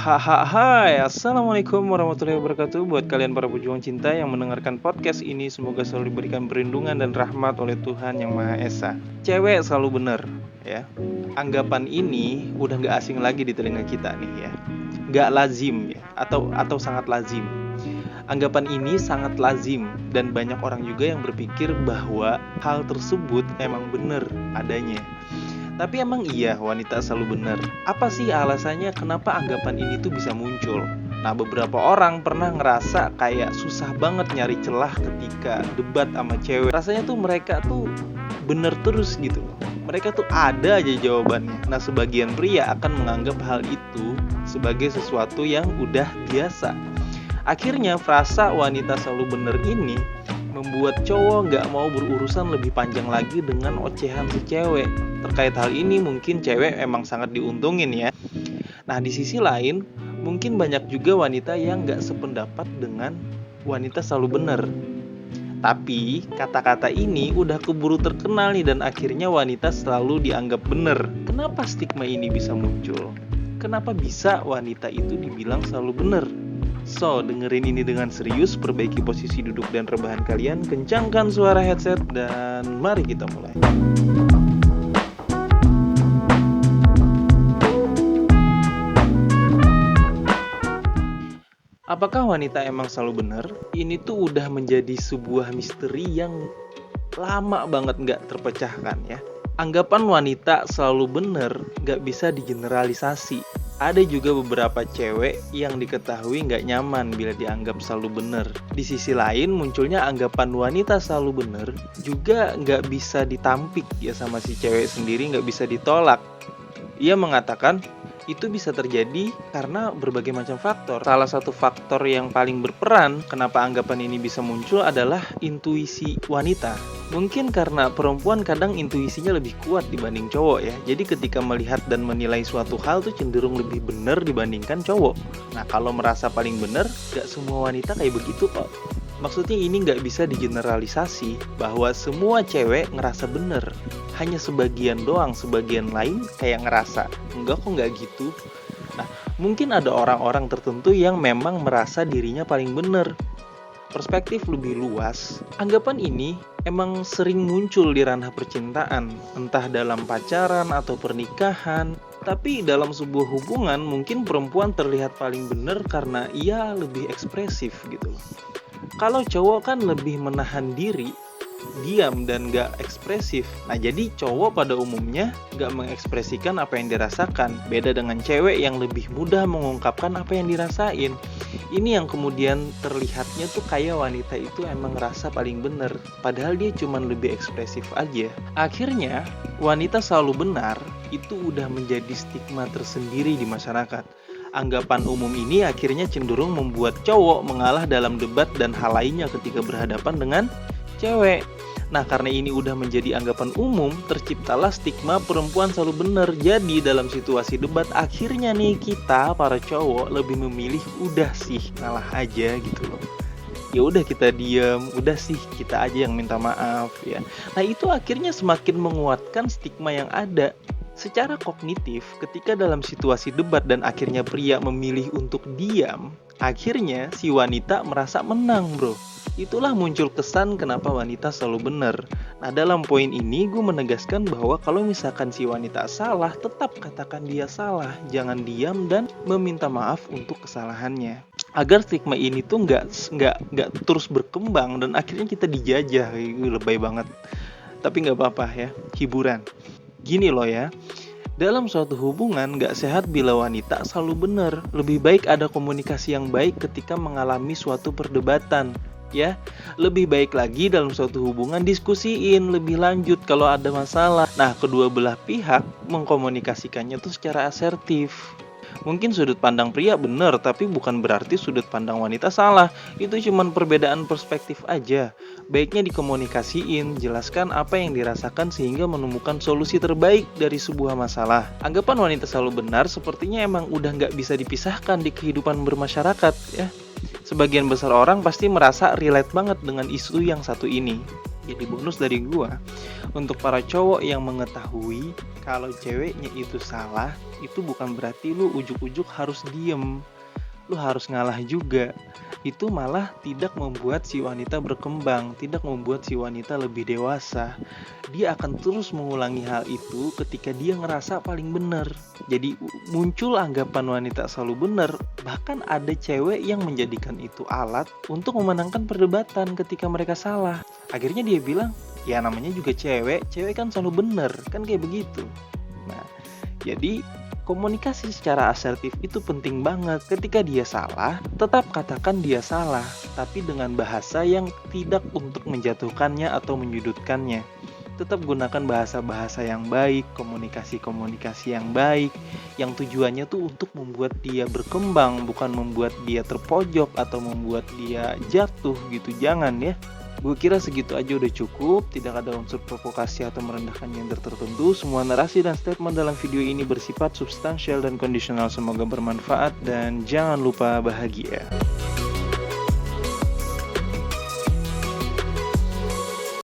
Hai, assalamualaikum warahmatullahi wabarakatuh. Buat kalian para pejuang cinta yang mendengarkan podcast ini, semoga selalu diberikan perlindungan dan rahmat oleh Tuhan Yang Maha Esa. Cewek selalu bener, ya. Anggapan ini udah gak asing lagi di telinga kita nih, ya. Gak lazim, ya, atau sangat lazim. Anggapan ini sangat lazim dan banyak orang juga yang berpikir bahwa hal tersebut emang bener adanya. Tapi emang iya wanita selalu benar? Apa sih alasannya kenapa anggapan ini tuh bisa muncul? Nah, beberapa orang pernah ngerasa kayak susah banget nyari celah ketika debat sama cewek. Rasanya tuh mereka tuh bener terus gitu. Mereka tuh ada aja jawabannya. Nah, sebagian pria akan menganggap hal itu sebagai sesuatu yang udah biasa. Akhirnya frasa wanita selalu benar ini membuat cowok gak mau berurusan lebih panjang lagi dengan ocehan si cewek. Terkait hal ini mungkin cewek emang sangat diuntungin ya. Nah, di sisi lain mungkin banyak juga wanita yang gak sependapat dengan wanita selalu benar. Tapi kata-kata ini udah keburu terkenal nih dan akhirnya wanita selalu dianggap benar. Kenapa stigma ini bisa muncul? Kenapa bisa wanita itu dibilang selalu benar? So, dengerin ini dengan serius, perbaiki posisi duduk dan rebahan kalian, kencangkan suara headset, dan mari kita mulai. Apakah wanita emang selalu benar? Ini tuh udah menjadi sebuah misteri yang lama banget gak terpecahkan ya. Anggapan wanita selalu benar gak bisa digeneralisasi. Ada juga beberapa cewek yang diketahui nggak nyaman bila dianggap selalu benar. Di sisi lain munculnya anggapan wanita selalu benar juga nggak bisa ditampik ya sama si cewek sendiri, nggak bisa ditolak. Ia mengatakan itu bisa terjadi karena berbagai macam faktor. Salah satu faktor yang paling berperan kenapa anggapan ini bisa muncul adalah intuisi wanita. Mungkin karena perempuan kadang intuisinya lebih kuat dibanding cowok ya. Jadi ketika melihat dan menilai suatu hal tuh cenderung lebih benar dibandingkan cowok. Nah, kalau merasa paling benar, gak semua wanita kayak begitu kok. Maksudnya ini gak bisa digeneralisasi bahwa semua cewek ngerasa benar. Hanya sebagian doang, sebagian lain kayak ngerasa enggak kok gak gitu. Nah, mungkin ada orang-orang tertentu yang memang merasa dirinya paling benar. Perspektif lebih luas, anggapan ini emang sering muncul di ranah percintaan, entah dalam pacaran atau pernikahan. Tapi dalam sebuah hubungan mungkin perempuan terlihat paling benar karena ia lebih ekspresif gitu. Kalau cowok kan lebih menahan diri, diam dan gak ekspresif. Nah, jadi cowok pada umumnya gak mengekspresikan apa yang dirasakan. Beda dengan cewek yang lebih mudah mengungkapkan apa yang dirasain. Ini yang kemudian terlihatnya tuh kayak wanita itu emang ngerasa paling bener, padahal dia cuma lebih ekspresif aja. Akhirnya wanita selalu benar itu udah menjadi stigma tersendiri di masyarakat. Anggapan umum ini akhirnya cenderung membuat cowok mengalah dalam debat dan hal lainnya ketika berhadapan dengan cewek. Nah, karena ini udah menjadi anggapan umum, terciptalah stigma perempuan selalu benar. Jadi dalam situasi debat akhirnya nih kita para cowok lebih memilih udah sih ngalah aja gitu loh. Ya udah kita diam, udah sih kita aja yang minta maaf ya. Nah, itu akhirnya semakin menguatkan stigma yang ada. Secara kognitif, ketika dalam situasi debat dan akhirnya pria memilih untuk diam, akhirnya si wanita merasa menang, bro. Itulah muncul kesan kenapa wanita selalu benar. Nah, dalam poin ini gue menegaskan bahwa kalau misalkan si wanita salah, tetap katakan dia salah. Jangan diam dan meminta maaf untuk kesalahannya. Agar stigma ini tuh nggak terus berkembang dan akhirnya kita dijajah. Lebay banget. Tapi nggak apa-apa ya, hiburan. Gini loh ya, dalam suatu hubungan gak sehat bila wanita selalu benar. Lebih baik ada komunikasi yang baik ketika mengalami suatu perdebatan. Ya, lebih baik lagi dalam suatu hubungan diskusiin lebih lanjut kalau ada masalah. Nah, kedua belah pihak mengkomunikasikannya tuh secara asertif. Mungkin sudut pandang pria benar, tapi bukan berarti sudut pandang wanita salah. Itu cuma perbedaan perspektif aja. Baiknya dikomunikasiin, jelaskan apa yang dirasakan sehingga menemukan solusi terbaik dari sebuah masalah. Anggapan wanita selalu benar sepertinya emang udah gak bisa dipisahkan di kehidupan bermasyarakat ya. Sebagian besar orang pasti merasa relate banget dengan isu yang satu ini. Jadi bonus dari gua, untuk para cowok yang mengetahui kalau ceweknya itu salah, itu bukan berarti lu ujuk-ujuk harus diem. Lu harus ngalah juga. Itu malah tidak membuat si wanita berkembang, tidak membuat si wanita lebih dewasa. Dia akan terus mengulangi hal itu ketika dia ngerasa paling benar. Jadi muncul anggapan wanita selalu benar, bahkan ada cewek yang menjadikan itu alat untuk memenangkan perdebatan ketika mereka salah. Akhirnya dia bilang, ya namanya juga cewek, cewek kan selalu benar, kan kayak begitu. Nah, jadi komunikasi secara asertif itu penting banget. Ketika dia salah, tetap katakan dia salah, tapi dengan bahasa yang tidak untuk menjatuhkannya atau menyudutkannya. Tetap gunakan bahasa-bahasa yang baik, komunikasi-komunikasi yang baik, yang tujuannya tuh untuk membuat dia berkembang, bukan membuat dia terpojok atau membuat dia jatuh gitu. Jangan ya. Gue kira segitu aja udah cukup, tidak ada unsur provokasi atau merendahkan gender tertentu. Semua narasi dan statement dalam video ini bersifat substansial dan kondisional. Semoga bermanfaat dan jangan lupa bahagia.